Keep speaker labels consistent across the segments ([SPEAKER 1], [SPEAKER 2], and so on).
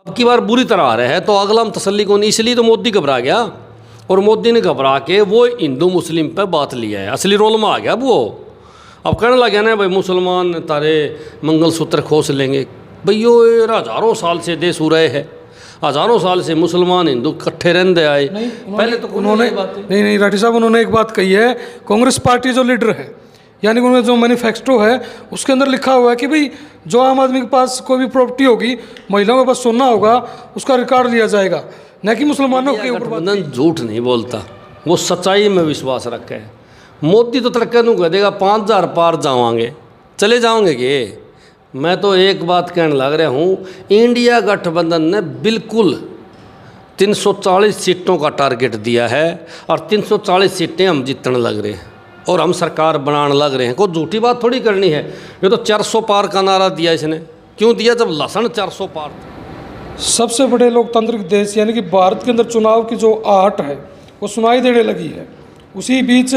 [SPEAKER 1] अब की बार बुरी तरह आ रहा है तो अगला हम तसल्ली को नहीं, इसलिए तो मोदी घबरा गया और मोदी ने घबरा के वो हिंदू मुस्लिम पे बात लिया है, असली रोल में आ गया वो। अब कहने लगे ना भाई मुसलमान तारे मंगलसूत्र खोस लेंगे। भैया ये हज़ारों साल से देश हो रहे हैं, हज़ारों साल से मुसलमान हिंदू इकट्ठे रहते आए।
[SPEAKER 2] पहले तो उन्होंने नहीं राठी साहब, उन्होंने एक बात कही है, कांग्रेस पार्टी जो लीडर है यानी उन्होंने जो मैनिफेस्टो है उसके अंदर लिखा हुआ है कि भाई जो आम आदमी के पास कोई भी प्रॉपर्टी होगी, महिलाओं के पास सोना होगा, उसका रिकॉर्ड लिया जाएगा, न कि मुसलमानों के ऊपर।
[SPEAKER 1] गठबंधन झूठ नहीं बोलता, वो सच्चाई में विश्वास रखे है। मोदी तो तड़के नू कह देगा 5000 पार जावांगे, चले जाओगे कि। मैं तो एक बात कहने लग रहा हूँ, इंडिया गठबंधन ने बिल्कुल 340 सीटों का टारगेट दिया है और 340 सीटें हम जीतने लग रहे हैं और हम सरकार बनाने लग रहे हैं। कोई झूठी बात थोड़ी करनी है। ये तो 400 पार का नारा दिया इसने, क्यों दिया जब लसन 400 पार था।
[SPEAKER 2] सबसे बड़े लोकतांत्रिक देश यानी कि भारत के अंदर चुनाव की जो आहट है वो सुनाई देने लगी है। उसी बीच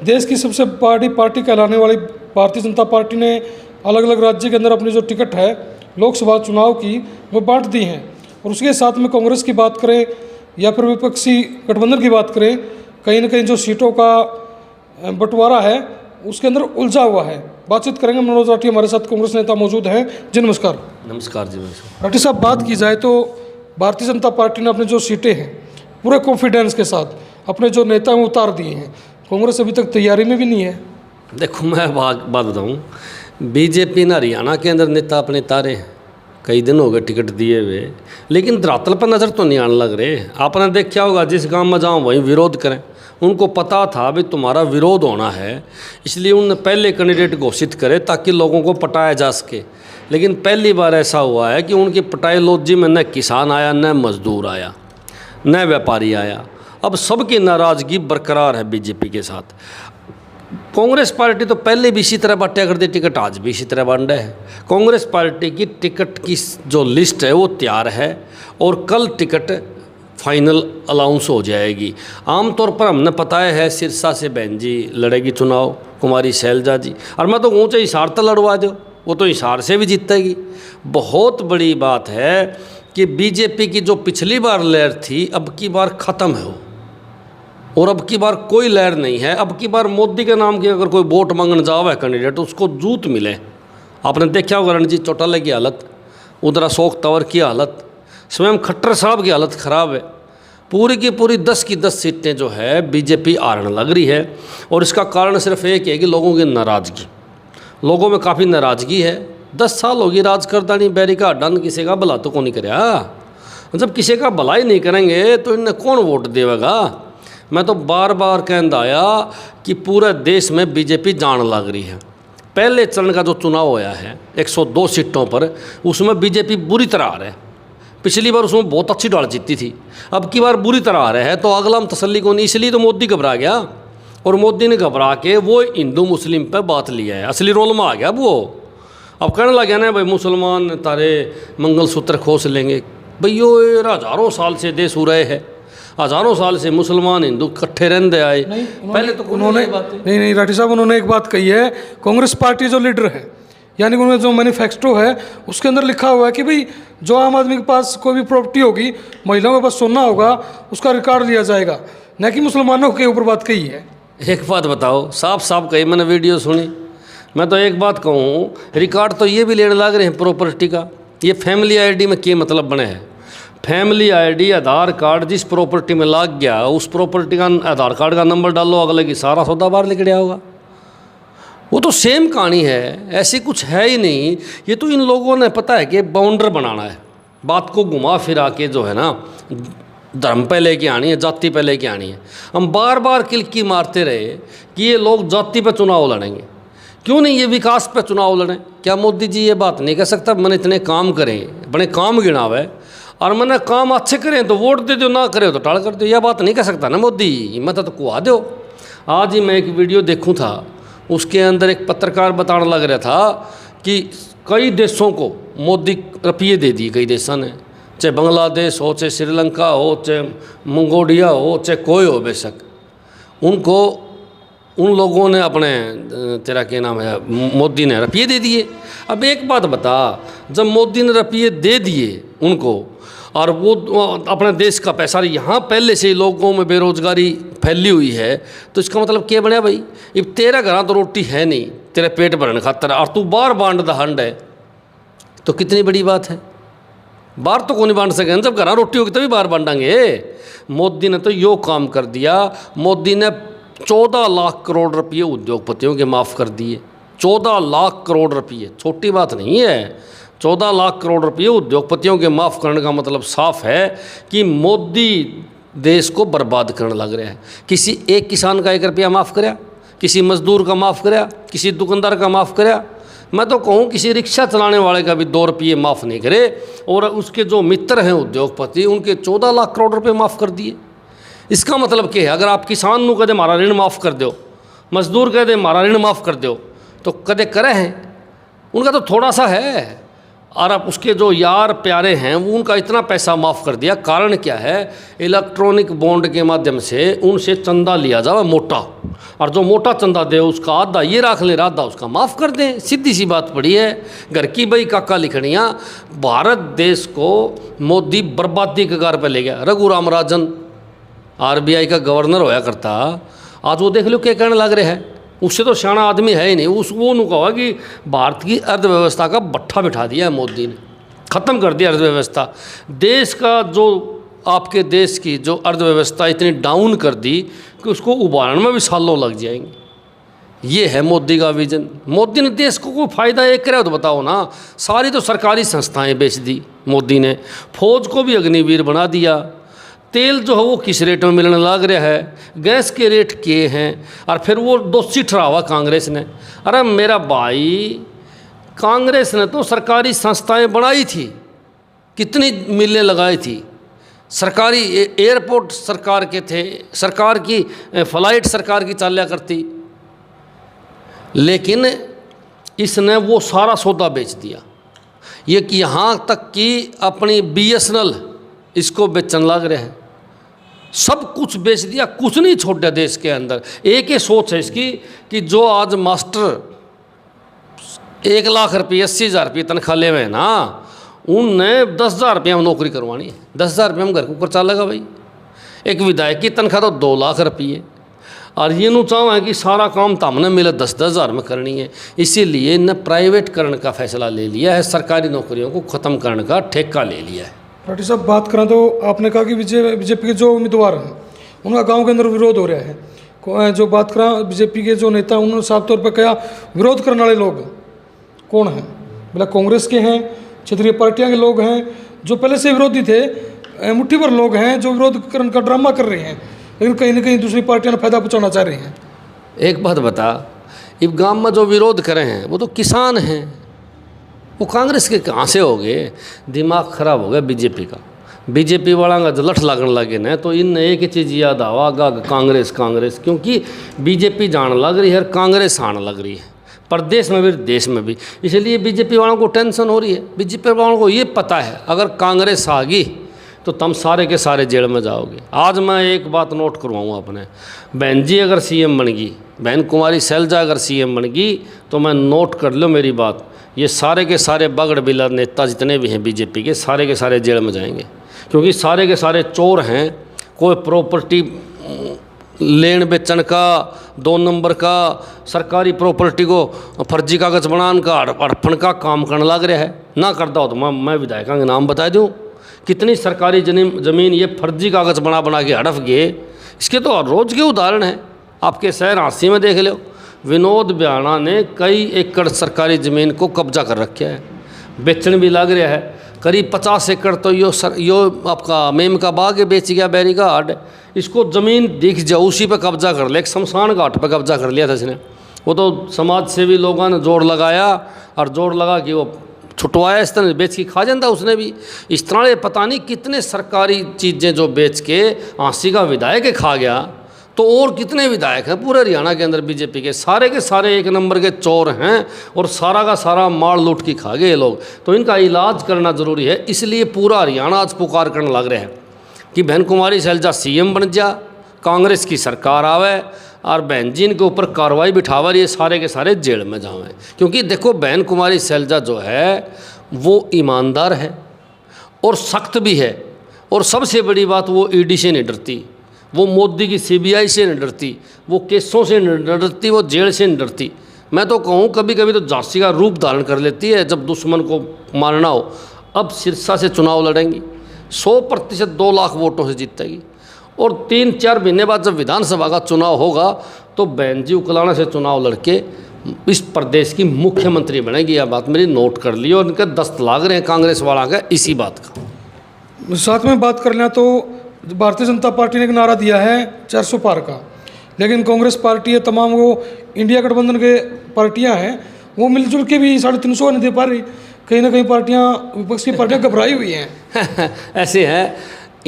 [SPEAKER 2] देश की सबसे बड़ी पार्टी कहलाने वाली भारतीय जनता पार्टी ने अलग अलग राज्य के अंदर अपनी जो टिकट है लोकसभा चुनाव की वो बांट दी हैं। और उसके साथ में कांग्रेस की बात करें या फिर विपक्षी गठबंधन की बात करें, कहीं ना कहीं जो सीटों का बंटवारा है उसके अंदर उलझा हुआ है। बातचीत करेंगे मनोज राठी हमारे साथ कांग्रेस नेता मौजूद हैं। जी नमस्कार।
[SPEAKER 1] नमस्कार जी। नमस्कार
[SPEAKER 2] राठी साहब, बात की जाए तो भारतीय जनता पार्टी ने अपनी जो सीटें हैं पूरे कॉन्फिडेंस के साथ अपने जो नेता हैं उतार दिए हैं, कांग्रेस अभी तक तैयारी में भी नहीं है।
[SPEAKER 1] देखो मैं बात बताऊँ, बीजेपी ने हरियाणा के अंदर नेता अपने तारे हैं, कई दिन हो गए टिकट दिए हुए, लेकिन धरातल पर नज़र तो नहीं आने लग रहे। आपने देखा होगा जिस गांव में जाऊँ वहीं विरोध करें। उनको पता था भी तुम्हारा विरोध होना है, इसलिए उन्होंने पहले कैंडिडेट घोषित करे ताकि लोगों को पटाया जा सके। लेकिन पहली बार ऐसा हुआ है कि उनकी पटायलॉजी में न किसान आया, न मजदूर आया, न व्यापारी आया। अब सबकी नाराज़गी बरकरार है बीजेपी के साथ। कांग्रेस पार्टी तो पहले भी इसी तरह बांटा करती टिकट, आज भी इसी तरह बांटा है। कांग्रेस पार्टी की टिकट की जो लिस्ट है वो तैयार है और कल टिकट फाइनल अलाउंस हो जाएगी। आमतौर पर हमने बताया है सिरसा से बहन जी लड़ेगी चुनाव, कुमारी शैलजा जी, और मैं तो ऊँचे हिसार तक लड़वा दो, वो तो हिसार से भी जीतेगी। बहुत बड़ी बात है कि बीजेपी की जो पिछली बार लहर थी अब की बार ख़त्म है वो, और अब की बार कोई लहर नहीं है। अब की बार मोदी के नाम की अगर कोई वोट मांगने जाओ है कैंडिडेट, उसको जूत मिले। आपने देखा होगा रणजीत चौटाला की हालत, उधर अशोक तंवर की हालत, स्वयं खट्टर साहब की हालत ख़राब है। पूरी की पूरी 10 की 10 सीटें जो है बीजेपी हारने लग रही है। और इसका कारण सिर्फ एक है कि लोगों की नाराज़गी, लोगों में काफ़ी नाराज़गी है। 10 साल होगी राज करता नहीं, बैरी का अड्डा किसी का भला तो कौन नहीं करे। जब किसी का भला ही नहीं करेंगे तो इन्हें कौन वोट देगा। मैं तो बार बार कहता आया कि पूरे देश में बीजेपी जान लग रही है। पहले चरण का जो चुनाव होया है 102 सीटों पर, उसमें बीजेपी बुरी तरह आ रहा है। पिछली बार उसमें बहुत अच्छी ढाल जीती थी, अब की बार बुरी तरह आ रहा है तो अगला हम तसल्ली को नहीं, इसलिए तो मोदी घबरा गया और मोदी ने घबरा के वो हिंदू मुस्लिम पे बात लिया है, असली रोल में आ गया वो। अब कहने लगे ना भाई मुसलमान तारे मंगलसूत्र खोस लेंगे। भैया ये हज़ारों साल से देश हो रहे हैं, हज़ारों साल से मुसलमान हिंदू इकट्ठे रहते आए। पहले तो
[SPEAKER 2] उन्होंने नहीं राठी साहब, उन्होंने एक बात कही है, कांग्रेस पार्टी जो लीडर है यानी उन्होंने जो मैनिफेस्टो है उसके अंदर लिखा हुआ है कि भाई जो आम आदमी के पास कोई भी प्रॉपर्टी होगी, महिलाओं के पास सोना होगा, उसका रिकॉर्ड लिया जाएगा, न कि मुसलमानों के ऊपर बात कही है।
[SPEAKER 1] एक बात बताओ, साफ साफ कही, मैंने वीडियो सुनी। मैं तो एक बात कहूँ, रिकॉर्ड तो ये भी लेने लग रहे हैं प्रॉपर्टी का। ये फैमिली आईडी में क्या मतलब बने है? फैमिली आईडी आधार कार्ड जिस प्रॉपर्टी में लग गया उस प्रॉपर्टी का आधार कार्ड का नंबर डालो, अगले की सारा सौदा बाहर निकल गया होगा। वो तो सेम कहानी है, ऐसी कुछ है ही नहीं। ये तो इन लोगों ने पता है कि बाउंडर बनाना है, बात को घुमा फिरा के जो है ना धर्म पे लेके आनी है, जाति पे लेके आनी है। हम बार बार किलकी मारते रहे कि ये लोग जाति पे चुनाव लड़ेंगे, क्यों नहीं ये विकास पे चुनाव लड़ें? क्या मोदी जी ये बात नहीं कह सकता मैंने इतने काम करें, बड़े काम गिनावे और मैंने काम अच्छे करें तो वोट दे दो, ना करे तो टाल कर दो? यह बात नहीं कह सकता ना मोदी, हिम्मत तो कुआ दो। आज ही मैं एक वीडियो देखूँ था, उसके अंदर एक पत्रकार बताने लग रहा था कि कई देशों को मोदी रुपये दे दिए, कई देशों ने, चाहे बांग्लादेश हो, चाहे श्रीलंका हो, चाहे मंगोलिया हो, चाहे कोई हो बेशक, उनको उन लोगों ने अपने तेरा क्या नाम है मोदी ने रुपये दे दिए। अब एक बात बता, जब मोदी ने रुपये दे दिए उनको और वो अपने देश का पैसा, यहाँ पहले से ही लोगों में बेरोजगारी फैली हुई है, तो इसका मतलब क्या बना भाई, अब तेरा घर तो रोटी है नहीं तेरे पेट भरने खातर और तू बाहर बांट द हंड है, तो कितनी बड़ी बात है। बाहर तो कौन नहीं बांट सके, जब घर रोटी होगी तभी बाहर बांटेंगे। मोदी ने तो यो काम कर दिया, मोदी ने 14 लाख करोड़ रुपये उद्योगपतियों के माफ़ कर दिए। 14 लाख करोड़ रुपये छोटी बात नहीं है। 14 लाख करोड़ रुपये उद्योगपतियों के माफ़ करने का मतलब साफ है कि मोदी देश को बर्बाद करने लग रहा है। किसी एक किसान का 1 रुपया माफ़ कराया, किसी मजदूर का माफ़ कराया, किसी दुकानदार का माफ़ कराया। मैं तो कहूँ किसी रिक्शा चलाने वाले का भी 2 रुपये माफ़ नहीं करे, और उसके जो मित्र हैं उद्योगपति उनके 14 लाख करोड़ रुपये माफ़ कर दिए। इसका मतलब क्या है, अगर आप किसान को कदे हमारा ऋण माफ़ कर दो, मजदूर कह दे हमारा ऋण माफ़ कर दो, तो कदे करे हैं, उनका तो थोड़ा सा है। और अब उसके जो यार प्यारे हैं वो उनका इतना पैसा माफ़ कर दिया। कारण क्या है, इलेक्ट्रॉनिक बॉन्ड के माध्यम से उनसे चंदा लिया जाए मोटा, और जो मोटा चंदा दे उसका आधा ये राख ले, आधा उसका माफ़ कर दें। सीधी सी बात पड़ी है, घर की बई काका लिखनियाँ। भारत देश को मोदी बर्बादी के कगार पर ले गया। रघुराम राजन RBI का गवर्नर होया करता, आज वो देख लो क्या कहने लग रहे हैं। उससे तो सियाना आदमी है ही नहीं। वो कहा कि भारत की अर्थव्यवस्था का भट्ठा बिठा दिया है मोदी ने, ख़त्म कर दिया अर्थव्यवस्था। देश का जो आपके देश की जो अर्थव्यवस्था इतनी डाउन कर दी कि उसको उबारने में भी सालों लग जाएंगे। ये है मोदी का विजन। मोदी ने देश को कोई फ़ायदा एक करे तो बताओ ना। सारी तो सरकारी संस्थाएं बेच दी मोदी ने, फौज को भी अग्निवीर बना दिया। तेल जो है वो किस रेट में मिलने लग रहा है, गैस के रेट के हैं, और फिर वो दोषी ठहरावा कांग्रेस ने। अरे मेरा भाई, कांग्रेस ने तो सरकारी संस्थाएं बनाई थी, कितनी मिलें लगाई थी, सरकारी एयरपोर्ट सरकार के थे, सरकार की फ्लाइट सरकार की चाल्या करती, लेकिन इसने वो सारा सौदा बेच दिया। ये कि यहाँ तक कि अपनी BSNL इसको बेचने लग रहे हैं। सब कुछ बेच दिया, कुछ नहीं छोड़ा देश के अंदर। एक ही सोच है इसकी कि जो आज मास्टर 1 लाख रुपये 80,000 रुपये तनख्वाह ले हुए हैं ना, उनने 10,000 रुपये में नौकरी करवानी है। 10,000 रुपये में घर को खर्चा लगा भाई। एक विधायक की तनख्वाह तो 2 लाख रुपये, और ये नु चाहो है कि सारा काम तो हमने मिले 10-10 हज़ार में करनी है। इसीलिए न प्राइवेट करने का फैसला ले लिया है, सरकारी नौकरियों को ख़त्म करने का ठेका ले लिया है।
[SPEAKER 2] पार्टी साहब, बात करें तो आपने कहा कि बीजेपी के जो उम्मीदवार हैं उनका गांव के अंदर विरोध हो रहा है। जो बात करें बीजेपी के जो नेता, उन्होंने साफ तौर पर कहा विरोध करने वाले लोग कौन हैं, बोला कांग्रेस के हैं, क्षेत्रीय पार्टियां के लोग हैं, जो पहले से विरोधी थे। मुट्ठी भर लोग हैं जो विरोध करने का ड्रामा कर रहे हैं, लेकिन कहीं ना कहीं दूसरी पार्टियां ने फायदा पहुँचाना चाह रही हैं।
[SPEAKER 1] एक बात बता, इस गांव में जो विरोध करे हैं वो तो किसान हैं, वो कांग्रेस के कहाँ से हो गए। दिमाग खराब हो गया बीजेपी का। बीजेपी वाला का लठ लगने लगे ना, तो इन एक ही चीज़ याद आवागा कांग्रेस कांग्रेस, क्योंकि बीजेपी जाने लग रही है और कांग्रेस आने लग रही है, प्रदेश में भी देश में भी। इसलिए बीजेपी वालों को टेंशन हो रही है। बीजेपी वालों को ये पता है अगर कांग्रेस आ गई तो तुम सारे के सारे जेल में जाओगे। आज मैं एक बात नोट करवाऊँगा अपने, बहन जी अगर CM बन गई, बहन कुमारी शैलजा अगर CM बन गई, तो मैं नोट कर लो मेरी बात, ये सारे के सारे बगड़ बिला नेता जितने भी हैं बीजेपी के, सारे के सारे जेल में जाएंगे, क्योंकि सारे के सारे चोर हैं। कोई प्रॉपर्टी लेन बेचन का, 2 नंबर का, सरकारी प्रॉपर्टी को फर्जी कागज बनाने का, हड़पन का काम करने लग रहा है। ना करता हो तो मैं विधायकों के नाम बता दूँ, कितनी सरकारी ज़मीन ये फर्जी कागज बना के हड़प गए। इसके तो रोज़ के उदाहरण हैं। आपके शहर हांसी में देख लो, विनोद बियाणा ने कई एकड़ सरकारी ज़मीन को कब्जा कर रखा है, बेचने भी लग रहा है। करीब 50 एकड़ तो यो आपका मेम का बाग है, बेच गया बैरीघाट। इसको ज़मीन दिख जाओ उसी पे कब्जा कर लिया, एक शमशान घाट पे कब्जा कर लिया था इसने। वो तो समाज सेवी लोगों ने जोर लगाया, और जोर लगा कि वो छुटवाया, इस तरह बेच के खा जाता उसने भी। इस तरह पता नहीं कितने सरकारी चीज़ें जो बेच के हांसी का विधायक खा गया, तो और कितने विधायक हैं पूरे हरियाणा के अंदर बीजेपी के सारे 1 नंबर के चोर हैं, और सारा का सारा माल लूट के खा गए ये लोग। तो इनका इलाज करना ज़रूरी है। इसलिए पूरा हरियाणा आज पुकार करने लग रहे हैं कि बहन कुमारी शैलजा CM बन जा, कांग्रेस की सरकार आवे, और बहन जी इनके ऊपर कार्रवाई बिठावा ये सारे के सारे जेल में जावें। क्योंकि देखो बहन कुमारी सैलजा जो है वो ईमानदार है और सख्त भी है, और सबसे बड़ी बात वो ईडी से नहीं डरती, वो मोदी की सीबीआई से नहीं डरती, वो केसों से नहीं डरती, वो जेल से नहीं डरती। मैं तो कहूँ कभी कभी तो झांसी का रूप धारण कर लेती है जब दुश्मन को मारना हो। अब सिरसा से चुनाव लड़ेंगी, 100% 2 लाख वोटों से जीतेगी, और 3-4 महीने बाद जब विधानसभा का चुनाव होगा तो बहन जी उकलाना से चुनाव लड़के इस प्रदेश की मुख्यमंत्री बनेगी। यह बात मेरी नोट कर ली, और इनके दस्त लाग रहे हैं कांग्रेस वाला का इसी बात का।
[SPEAKER 2] साथ में बात कर लें तो भारतीय जनता पार्टी ने एक नारा दिया है 400 पार का, लेकिन कांग्रेस पार्टी है, तमाम वो इंडिया गठबंधन के पार्टियां हैं, वो मिलजुल के भी 350 नहीं दे पा रही। कहीं ना कहीं पार्टियां, विपक्ष की पार्टियां घबराई हुई हैं।
[SPEAKER 1] ऐसे है,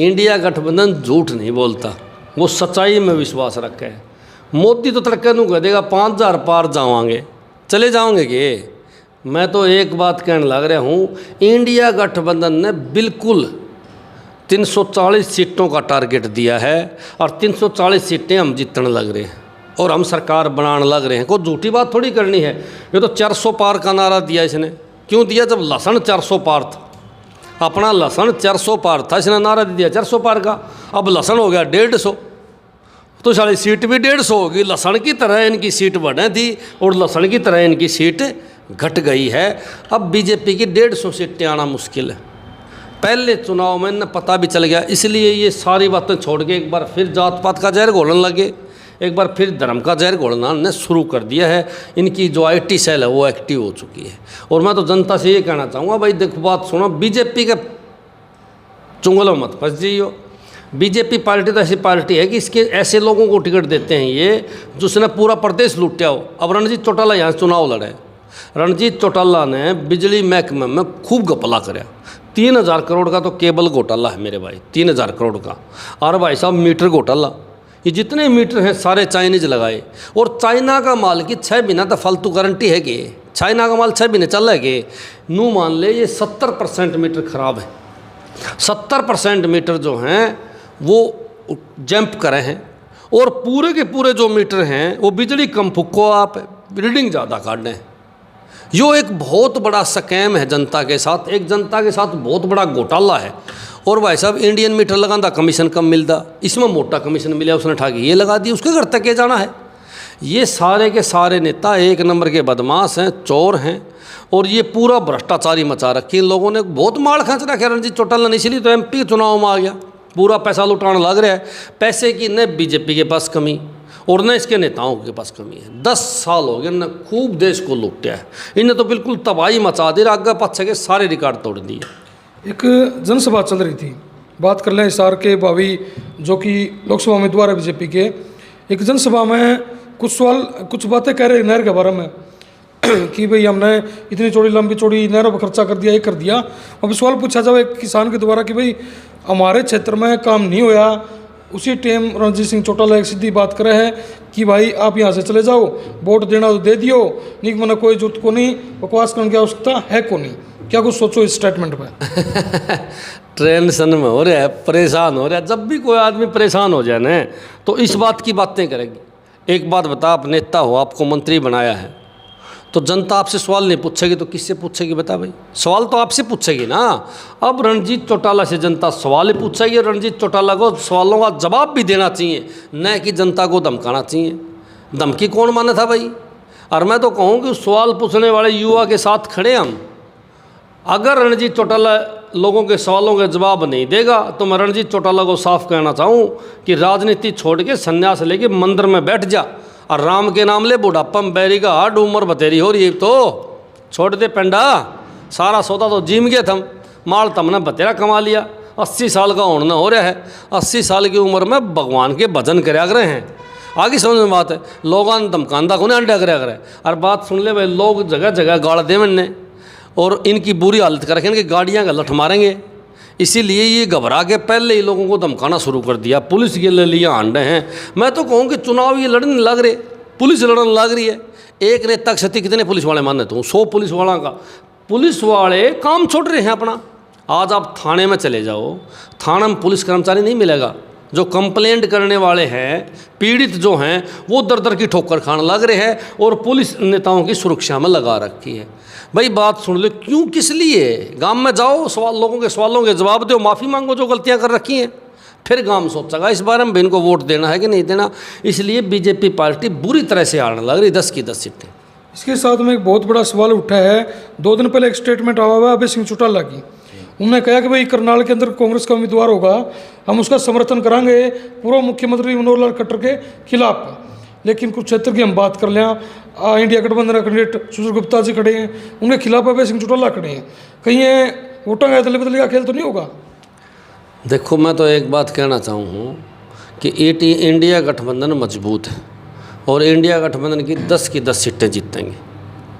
[SPEAKER 1] इंडिया गठबंधन झूठ नहीं बोलता, वो सच्चाई में विश्वास रखे है। मोदी तो तड़के नू कह देगा 5000 पार जावांगे, चले जाओगे कि। मैं तो एक बात कहने लग रहा हूँ, इंडिया गठबंधन ने बिल्कुल 340 सीटों का टारगेट दिया है, और 340 सीटें हम जीतने लग रहे हैं, और हम सरकार बनाने लग रहे हैं। कोई झूठी बात थोड़ी करनी है। ये तो 400 पार का नारा दिया इसने, क्यों दिया? जब लसन 400 पार था, अपना लसन 400 पार था, इसने नारा दिया 400 पार का। अब लसन हो गया 150, तो सारी सीट भी 150 होगी। लसन की तरह इनकी सीट बढ़े थी और लसन की तरह इनकी सीट घट गई है। अब बीजेपी की 150 सीटें आना मुश्किल है। पहले चुनाव में इन्हें पता भी चल गया, इसलिए ये सारी बातें छोड़ के एक बार फिर जात पात का जहर घोलने लगे, एक बार फिर धर्म का जहर घोलना ने शुरू कर दिया है। इनकी जो IT सेल है वो एक्टिव हो चुकी है। और मैं तो जनता से ये कहना चाहूँगा, भाई देखो बात सुनो, बीजेपी के चुंगलों मत फंस जाइयो। बीजेपी पार्टी तो ऐसी पार्टी है कि इसके ऐसे लोगों को टिकट देते हैं ये जिसने पूरा प्रदेश लूटा हो। अब रणजीत चौटाला यहाँ चुनाव लड़े, रणजीत चौटाला ने बिजली महकमे में खूब घपला कराया। 3000 करोड़ का तो केबल घोटाला है मेरे भाई, 3000 करोड़ का। और भाई साहब मीटर घोटाला, ये जितने मीटर हैं सारे चाइनीज लगाए। और चाइना का माल की 6 महीना तो फालतू गारंटी है कि चाइना का माल 6 महीने चल रहा है कि नू मान ले ये 70% मीटर खराब है। 70% मीटर जो हैं वो जंप करे हैं, और पूरे के पूरे जो मीटर हैं वो बिजली कम फूको, आप रीडिंग ज़्यादा काटें। यो एक बहुत बड़ा स्कैम है जनता के साथ, एक जनता के साथ बहुत बड़ा घोटाला है। और भाई साहब इंडियन मीटर लगाता कमीशन कम मिलता, इसमें मोटा कमीशन मिला, उसने ठाकी ये लगा दी, उसके घर तक के जाना है। ये सारे के सारे नेता एक नंबर के बदमाश हैं, चोर हैं, और ये पूरा भ्रष्टाचारी मचा रखी इन लोगों ने। बहुत माल खर्च रखा रणजीत चौटाला ने, इसलिए तो MP चुनाव में आ गया, पूरा पैसा लुटाने लग रहा है। पैसे की न बीजेपी के पास कमी और न इसके नेताओं के पास कमी है। 10 साल हो गए, इन्हें खूब देश को लूटा है, इन्हें तो बिल्कुल तबाही मचा दी, आगे पीछे के सारे रिकॉर्ड तोड़ दिए।
[SPEAKER 2] एक जनसभा चल रही थी, बात कर लें हिसार के भावी जो कि लोकसभा उम्मीदवार है बीजेपी के। एक जनसभा में कुछ बातें कह रहे नहर के बारे में कि भाई हमने इतनी चौड़ी लंबी चौड़ी नहरों पर खर्चा कर दिया, ये कर दिया। अब सवाल पूछा जाए एक किसान के द्वारा कि भाई हमारे क्षेत्र में काम नहीं होया, उसी टाइम रणजीत सिंह चौटाला एक सीधी बात करे हैं कि भाई आप यहाँ से चले जाओ, वोट देना तो दे दियो, नहीं मैंने कोई जरूरत को नहीं, बकवास करने की आवश्यकता है को नहीं। क्या कुछ सोचो इस स्टेटमेंट पर?
[SPEAKER 1] टेंशन में हो रहा है, परेशान हो रहा है। जब भी कोई आदमी परेशान हो जाए ना तो इस बात की बातें करेगी। एक बात बता, आप नेता हो, आपको मंत्री बनाया है, तो जनता आपसे सवाल नहीं पूछेगी तो किससे पूछेगी? बता भाई, सवाल तो आपसे पूछेगी ना। अब रणजीत चौटाला से जनता सवाल ही पूछेगी, रणजीत चौटाला को सवालों का जवाब भी देना चाहिए, न कि जनता को धमकाना चाहिए। धमकी कौन माना था भाई? और मैं तो कहूँ कि सवाल पूछने वाले युवा के साथ खड़े हम। अगर रणजीत चौटाला लोगों के सवालों के जवाब नहीं देगा तो मैं रणजीत चौटाला को साफ कहना चाहूँ कि राजनीति छोड़ के संन्यास लेके मंदिर में बैठ जा, और राम के नाम ले बुढ़ापा में बैरी का हाड उम्र बतेरी हो रही है, तो छोड़ दे पेंडा, सारा सौदा तो जीम गया थम, माल तमने बतेरा कमा लिया। 80 साल का होना हो रहा है, 80 साल की उम्र में भगवान के भजन कराया करे हैं। आगे समझ में बात है, लोगों ने धमकांदा को नहीं अंडा कराया करे। और बात सुन ले भाई, लोग जगह जगह गाड़ दे मैंने, और इनकी बुरी हालत कर रखें कि गाड़ियाँ का लठ मारेंगे, इसीलिए ये घबरा के पहले ही लोगों को धमकाना शुरू कर दिया। पुलिस के लिए आंडे हैं। मैं तो कहूँ कि चुनाव ये लड़ने लग रहे, पुलिस लड़ने लग रही है। एक नेता क्षति कितने पुलिस वाले मानने तो 100 पुलिस वाला का, पुलिस वाले काम छोड़ रहे हैं अपना। आज आप थाने में चले जाओ, थाने में पुलिस कर्मचारी नहीं मिलेगा, जो कंप्लेंट करने वाले हैं, पीड़ित जो हैं, वो दर दर की ठोकर खाने लग रहे हैं और पुलिस नेताओं की सुरक्षा में लगा रखी है। भाई बात सुन लो, क्यों, किस लिए? गांव में जाओ, लोगों के सवालों के जवाब दो, माफ़ी मांगो जो गलतियां कर रखी हैं, फिर गांव सोचेगा इस बारे में भी इनको वोट देना है कि नहीं देना। इसलिए बीजेपी पार्टी बुरी तरह से हारने लग रही, 10 की 10 सीटें।
[SPEAKER 2] इसके साथ में एक बहुत बड़ा सवाल उठा है। 2 दिन पहले एक स्टेटमेंट आया हुआ है अभय सिंह चौटाला की। उन्होंने कहा कि भाई करनाल के अंदर कांग्रेस का उम्मीदवार होगा, हम उसका समर्थन करांगे पूर्व मुख्यमंत्री मनोहर लाल खट्टर के खिलाफ। लेकिन कुरुक्षेत्र की हम बात कर लें, इंडिया गठबंधन कैंडिडेट सुशील गुप्ता जी खड़े हैं, उनके खिलाफ अभय सिंह चौटाला खड़े हैं। कहीं ये वोटों का अदले बदले का खेल तो नहीं होगा?
[SPEAKER 1] देखो, मैं तो एक बात कहना चाहूँ कि इंडिया गठबंधन मजबूत है और इंडिया गठबंधन की 10 की 10 सीटें जीतेंगे।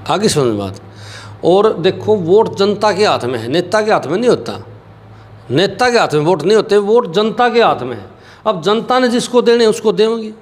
[SPEAKER 1] आगे समझ बात। और देखो, वोट जनता के हाथ में है, नेता के हाथ में नहीं होता। नेता के हाथ में वोट नहीं होते, वोट जनता के हाथ में है। अब जनता ने जिसको देने उसको देंगे।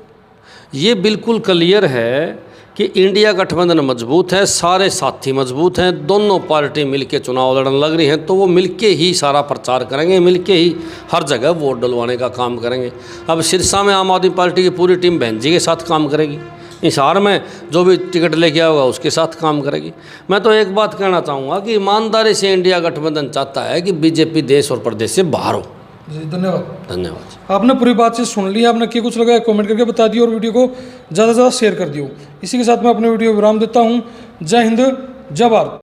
[SPEAKER 1] ये बिल्कुल क्लियर है कि इंडिया गठबंधन मजबूत है, सारे साथी मजबूत हैं, दोनों पार्टी मिलके चुनाव लड़ने लग रही हैं, तो वो मिलके ही सारा प्रचार करेंगे, मिलके ही हर जगह वोट डलवाने का काम करेंगे। अब सिरसा में आम आदमी पार्टी की पूरी टीम बहन जी के साथ काम करेगी, हिसार में जो भी टिकट लेके आएगा उसके साथ काम करेगी। मैं तो एक बात कहना चाहूँगा कि ईमानदारी से इंडिया गठबंधन चाहता है कि बीजेपी देश और प्रदेश से बाहर हो।
[SPEAKER 2] जी, धन्यवाद।
[SPEAKER 1] धन्यवाद।
[SPEAKER 2] आपने पूरी बातचीत सुन ली, आपने क्या कुछ लगा कमेंट करके बता दियो और वीडियो को ज़्यादा से ज़्यादा शेयर कर दियो। इसी के साथ मैं अपने वीडियो विराम देता हूँ। जय हिंद, जय भारत।